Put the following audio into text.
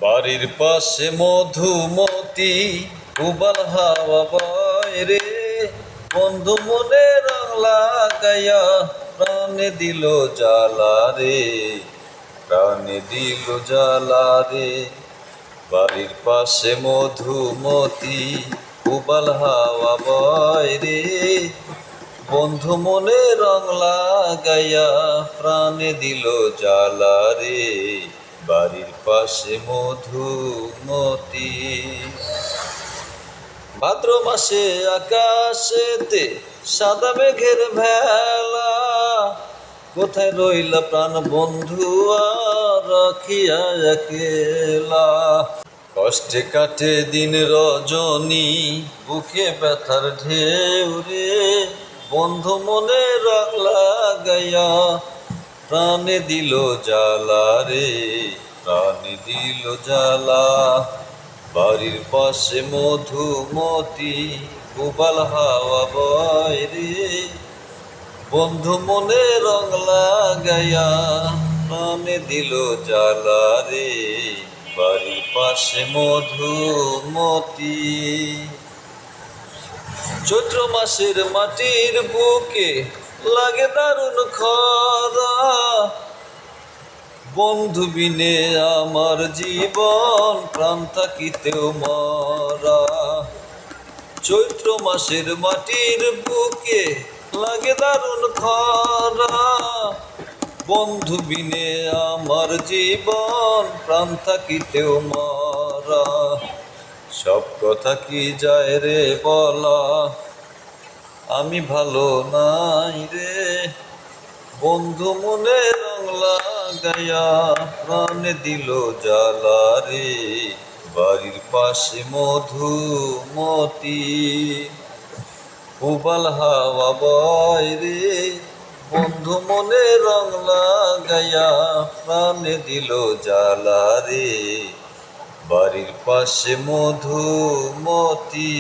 বাড়ির পাশে মধুমতি উবাল হাওয়া বয় রে, বন্ধু মনে রং লাগাইয়া প্রাণে দিল জ্বালা রে, প্রাণে দিল জ্বালা রে। বাড়ির পাশে মধুমতি উবাল হাওয়া বয় রে, বন্ধু মনে রং লাগাইয়া প্রাণে দিল জ্বালা রে, বাড়ির পাশে মধুমতি। ভাদ্র মাসে আকাশেতে সাদা মেঘের ভেলা, কোথায় রইলা প্রাণ বন্ধু আর রাখিয়া একলা। কষ্টে কাটে দিন রজনী, বুকে ব্যথার ঢেউ রে, বন্ধু মনে রং লাগাইয়া প্রাণে দিল জ্বালা রে, প্রাণে দিল জ্বালা। বাড়ির পাশে মধুমতি উবাল হাওয়া বয় রে, বন্ধু মনে রং লাগাইয়া প্রাণে দিল জ্বালা রে, বাড়ির পাশে মধুমতি। চৈত্র মাসের মাটির বুকে লাগে দারুণ খরা, বন্ধু বিনে আমার জীবন প্রাণ থাকিতেও মরা। চৈত্র মাসের মাটির বুকে লাগে দারুণ খরা, বন্ধু বিনে আমার জীবন প্রাণ থাকিতেও মরা। সব কথা কি যায় রে বলা, আমি ভালো নাই রে, বন্ধু মনে রং লাগাইয়া প্রাণে দিল জ্বালা রে, বাড়ির পাশে মধুমতি উবাল হাওয়া বয় রে, বন্ধু মনে রং লাগাইয়া প্রাণে দিল জ্বালা রে, বাড়ির পাশে মধুমতি।